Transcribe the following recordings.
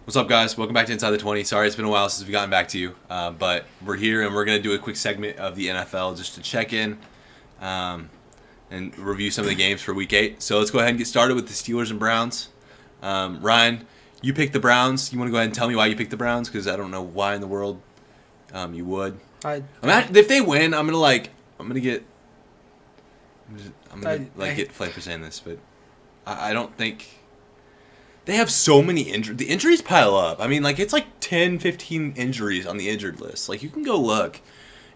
What's up, guys? Welcome back to Inside the 20. Sorry, it's been a while since we've gotten back to you, but we're here and we're going to do a quick segment of the NFL just to check in and review some of the games for Week 8. So let's go ahead and get started with the Steelers and Browns. Ryan, you picked the Browns. You want to go ahead and tell me why you picked the Browns? Because I don't know why in the world you would. If they win, I'm gonna get flamed for saying this, but I don't think. They have so many injuries. The injuries pile up. I mean, it's like 10, 15 injuries on the injured list. You can go look.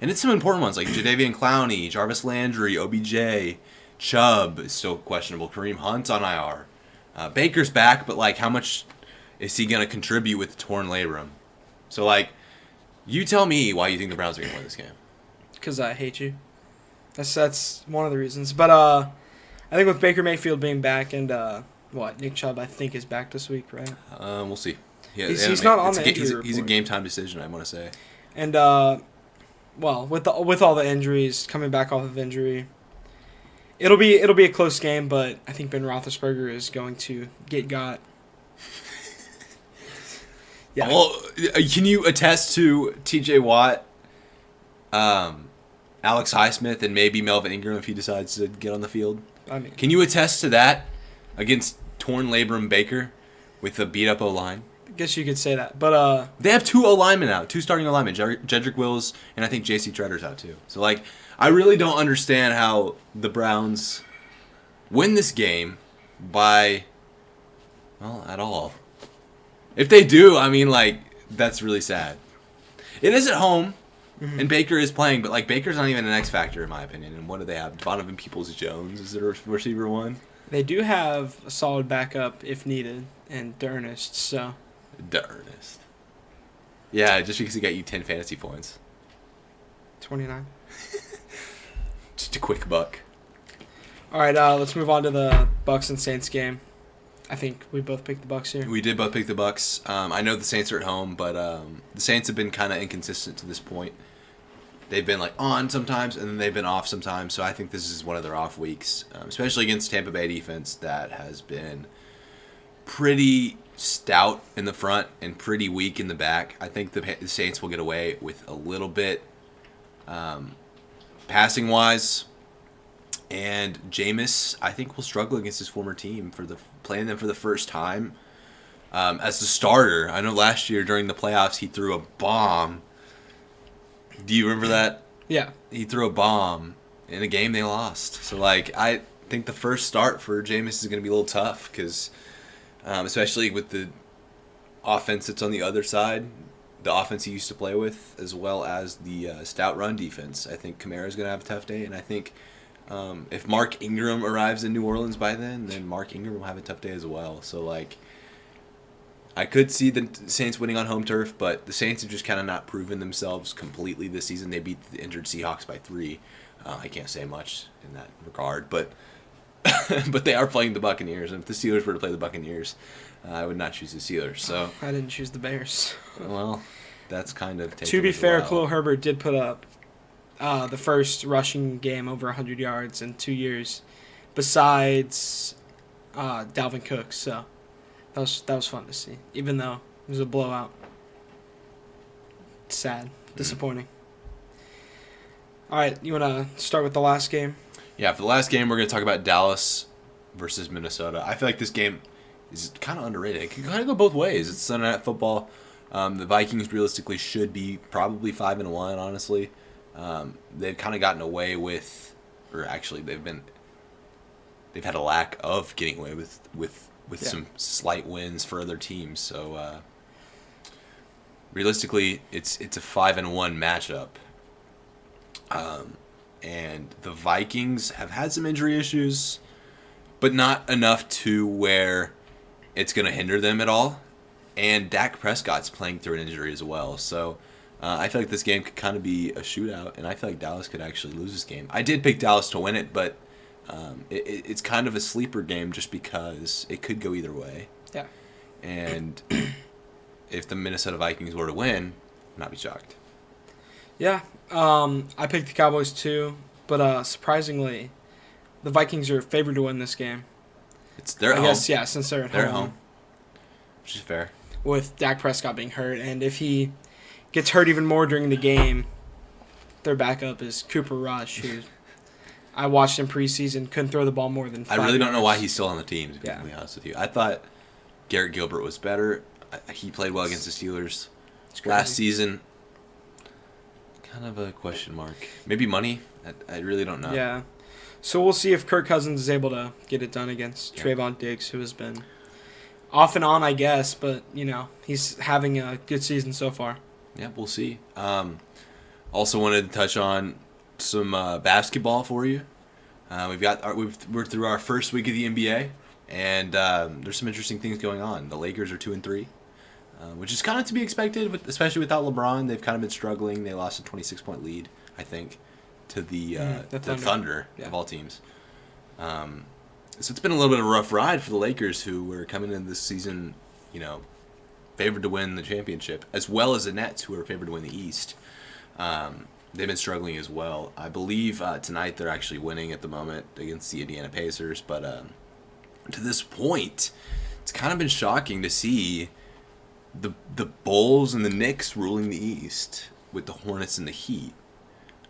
And it's some important ones, like Jadeveon Clowney, Jarvis Landry, OBJ, Chubb is still questionable, Kareem Hunt's on IR. Baker's back, but, how much is he going to contribute with the torn labrum? So, you tell me why you think the Browns are going to win this game. Because I hate you. That's one of the reasons. But I think with Baker Mayfield being back and... Nick Chubb, I think, is back this week, right? We'll see. Yeah, he's not on the injury report. He's a game-time decision, I want to say. And, with all the injuries, coming back off of injury, it'll be a close game, but I think Ben Roethlisberger is going to get got. Yeah. Well, can you attest to T.J. Watt, Alex Highsmith, and maybe Melvin Ingram if he decides to get on the field? Can you attest to that against torn labrum Baker with a beat-up O-line? I guess you could say that. But they have two starting alignment. Jedrick Wills and I think J.C. Tretter's out too. So, I really don't understand how the Browns win this game at all. If they do, that's really sad. It is at home, and Baker is playing, but, Baker's not even an X factor in my opinion. And what do they have? Donovan Peoples-Jones is their receiver one. They do have a solid backup if needed, and D'Ernest, so. D'Ernest. Yeah, just because he got you 10 fantasy points. 29. Just a quick buck. All right, let's move on to the Bucs and Saints game. I think we both picked the Bucs here. We did both pick the Bucs. I know the Saints are at home, but the Saints have been kind of inconsistent to this point. They've been on sometimes, and then they've been off sometimes. So I think this is one of their off weeks, especially against Tampa Bay defense that has been pretty stout in the front and pretty weak in the back. I think the Saints will get away with a little bit passing wise, and Jameis I think will struggle against his former team playing them for the first time as the starter. I know last year during the playoffs he threw a bomb. Do you remember that? Yeah. He threw a bomb in a game they lost. So, I think the first start for Jameis is going to be a little tough because, especially with the offense that's on the other side, the offense he used to play with, as well as the stout run defense. I think Kamara's going to have a tough day, and I think if Mark Ingram arrives in New Orleans by then Mark Ingram will have a tough day as well. So, I could see the Saints winning on home turf, but the Saints have just kind of not proven themselves completely this season. They beat the injured Seahawks by 3. I can't say much in that regard, but but they are playing the Buccaneers, and if the Steelers were to play the Buccaneers, I would not choose the Steelers. So I didn't choose the Bears. Well, that's kind of to be fair, Khalil Herbert did put up the first rushing game over 100 yards in 2 years, besides Dalvin Cook. So. That was fun to see, even though it was a blowout. Sad. Disappointing. All right, you want to start with the last game? Yeah, for the last game, we're going to talk about Dallas versus Minnesota. I feel like this game is kind of underrated. It can kind of go both ways. It's Sunday Night Football. The Vikings realistically should be probably 5-1, honestly. They've kind of gotten away with, or actually they've had a lack of getting away with some slight wins for other teams. So realistically, it's a 5-1 matchup. And the Vikings have had some injury issues, but not enough to where it's going to hinder them at all. And Dak Prescott's playing through an injury as well. So I feel like this game could kind of be a shootout, and I feel like Dallas could actually lose this game. I did pick Dallas to win it, but it's kind of a sleeper game just because it could go either way. Yeah. And if the Minnesota Vikings were to win, I'd not be shocked. Yeah. I picked the Cowboys too, but surprisingly, the Vikings are favored to win this game. It's their home. I guess, yeah, since they're at home. They're home. Which is fair. with Dak Prescott being hurt. And if he gets hurt even more during the game, their backup is Cooper Rush, who I watched in preseason, couldn't throw the ball more than 5 I really don't know yards. why he's still on the team, to be completely honest with you. I thought Garrett Gilbert was better. He played well against the Steelers. Last season, kind of a question mark. Maybe money? I really don't know. Yeah. So we'll see if Kirk Cousins is able to get it done against Trayvon Diggs, who has been off and on, I guess, but, he's having a good season so far. Yeah, we'll see. Also wanted to touch on some basketball for you. We're through our first week of the NBA, and there's some interesting things going on. The Lakers are 2-3, which is kind of to be expected, especially without LeBron. They've kind of been struggling. They lost a 26-point lead, I think, to the Thunder of all teams. So it's been a little bit of a rough ride for the Lakers, who were coming into this season, favored to win the championship, as well as the Nets, who are favored to win the East. They've been struggling as well. I believe tonight they're actually winning at the moment against the Indiana Pacers. But to this point, it's kind of been shocking to see the Bulls and the Knicks ruling the East with the Hornets and the Heat.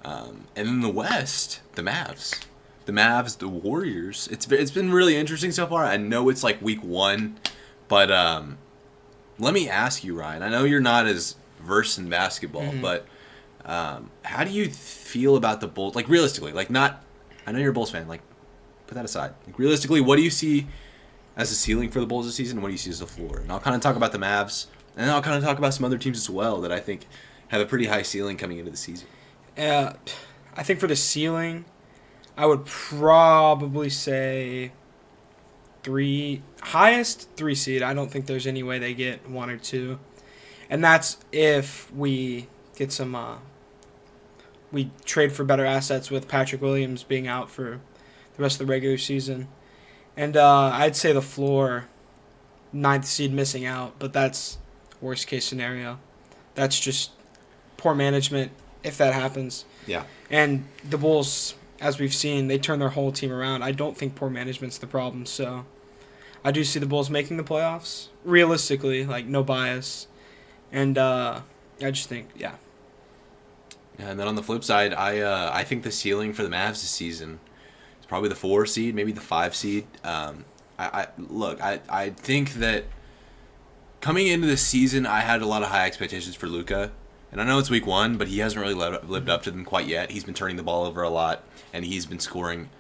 And in the West, the Mavs. The Warriors. It's been really interesting so far. I know it's like week 1, but let me ask you, Ryan. I know you're not as versed in basketball, but how do you feel about the Bulls? Like, realistically, I know you're a Bulls fan. Like, put that aside. Like, realistically, what do you see as the ceiling for the Bulls this season, and what do you see as the floor? And I'll kind of talk about the Mavs, and then I'll kind of talk about some other teams as well that I think have a pretty high ceiling coming into the season. I think for the ceiling, I would probably say highest 3 seed. I don't think there's any way they get 1 or 2. And that's if we get some we trade for better assets with Patrick Williams being out for the rest of the regular season. And I'd say the floor, 9th seed missing out, but that's worst case scenario. That's just poor management if that happens. Yeah. And the Bulls, as we've seen, they turn their whole team around. I don't think poor management's the problem, so I do see the Bulls making the playoffs. Realistically, like, no bias. And I just think, yeah. And then on the flip side, I think the ceiling for the Mavs this season is probably the 4 seed, maybe the 5 seed. I think that coming into the season, I had a lot of high expectations for Luka. And I know it's week 1, but he hasn't really lived up to them quite yet. He's been turning the ball over a lot, and he's been scoring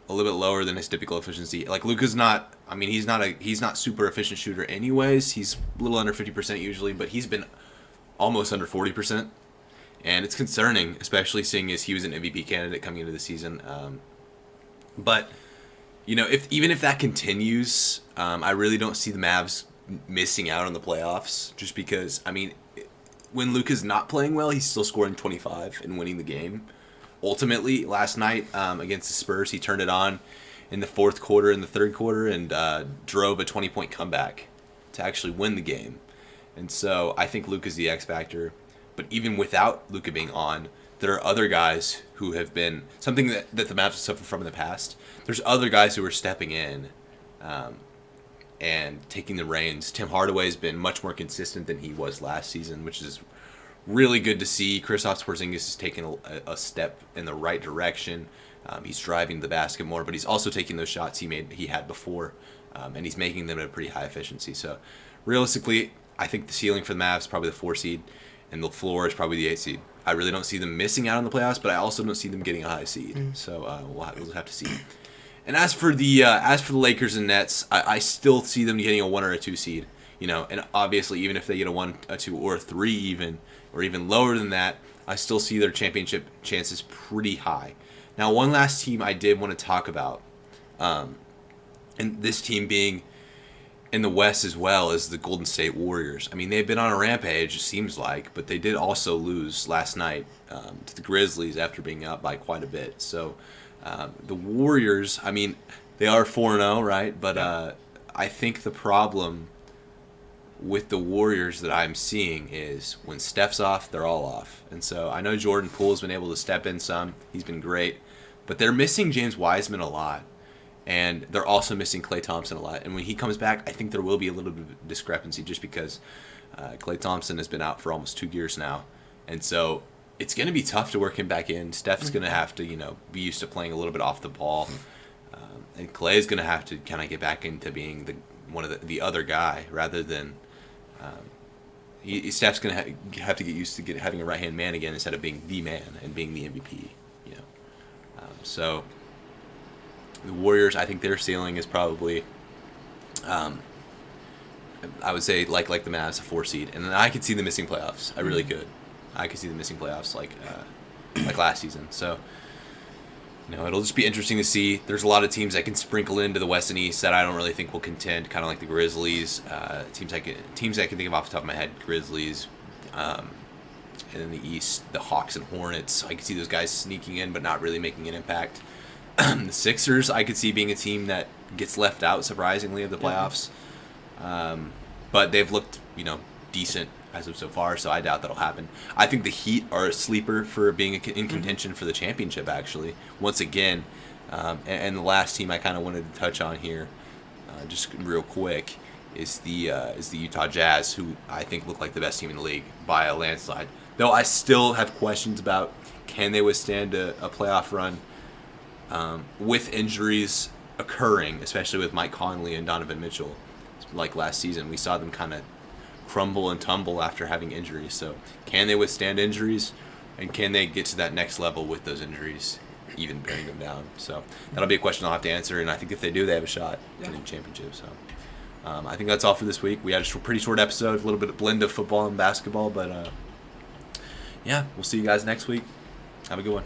a little bit lower than his typical efficiency. Like, Luka's not, I mean, he's not super efficient shooter anyways. He's a little under 50% usually, but he's been almost under 40%. And it's concerning, especially seeing as he was an MVP candidate coming into the season. But, even if that continues, I really don't see the Mavs missing out on the playoffs, just because, I mean, when Luka's not playing well, he's still scoring 25 and winning the game. Ultimately, last night against the Spurs, he turned it on in the 4th quarter and the 3rd quarter and drove a 20-point comeback to actually win the game. And so I think Luka's the X factor. But even without Luka being on, there are other guys who have been something that the Mavs have suffered from in the past. There's other guys who are stepping in and taking the reins. Tim Hardaway has been much more consistent than he was last season, which is really good to see. Kristaps Porzingis is taking a step in the right direction. He's driving the basket more, but he's also taking those shots he had before, and he's making them at a pretty high efficiency. So realistically, I think the ceiling for the Mavs is probably the 4 seed, and the floor is probably the 8 seed. I really don't see them missing out on the playoffs, but I also don't see them getting a high seed. So we'll have to see. And as for the Lakers and Nets, I still see them getting a 1 or a 2 seed. And obviously, even if they get a 1, a 2, or a 3 even, or even lower than that, I still see their championship chances pretty high. Now, one last team I did want to talk about, and this team being in the West as well, is the Golden State Warriors. I mean, they've been on a rampage, it seems like, but they did also lose last night to the Grizzlies after being out by quite a bit. So the Warriors, I mean, they are 4-0, right? But I think the problem with the Warriors that I'm seeing is when Steph's off, they're all off. And so I know Jordan Poole's been able to step in some. He's been great. But they're missing James Wiseman a lot. And they're also missing Klay Thompson a lot. And when he comes back, I think there will be a little bit of discrepancy just because Klay Thompson has been out for almost 2 years now. And so it's going to be tough to work him back in. Steph's going to have to, be used to playing a little bit off the ball. And Klay is going to have to kind of get back into being one of the other guy rather than Steph's going to have to get used to having a right-hand man again instead of being the man and being the MVP. So the Warriors, I think their ceiling is probably, I would say like the Mavs, a 4 seed, and then I could see them missing playoffs. I really could. I could see them missing playoffs like last season. So it'll just be interesting to see. There's a lot of teams that can sprinkle into the West and East that I don't really think will contend. Kind of like the Grizzlies, teams I can think of off the top of my head. Grizzlies, and in the East, the Hawks and Hornets. I could see those guys sneaking in, but not really making an impact. The Sixers, I could see being a team that gets left out surprisingly of the playoffs. But they've looked, decent as of so far, so I doubt that'll happen. I think the Heat are a sleeper for being in contention for the championship, actually. Once again, and the last team I kind of wanted to touch on here, just real quick, is the Utah Jazz, who I think look like the best team in the league by a landslide. Though I still have questions about can they withstand a playoff run with injuries occurring, especially with Mike Conley and Donovan Mitchell. Like last season, we saw them kind of crumble and tumble after having injuries. So can they withstand injuries, and can they get to that next level with those injuries, even bearing them down? So that'll be a question I'll have to answer, and I think if they do, they have a shot in the championship. So I think that's all for this week. We had a pretty short episode, a little bit of blend of football and basketball, but we'll see you guys next week. Have a good one.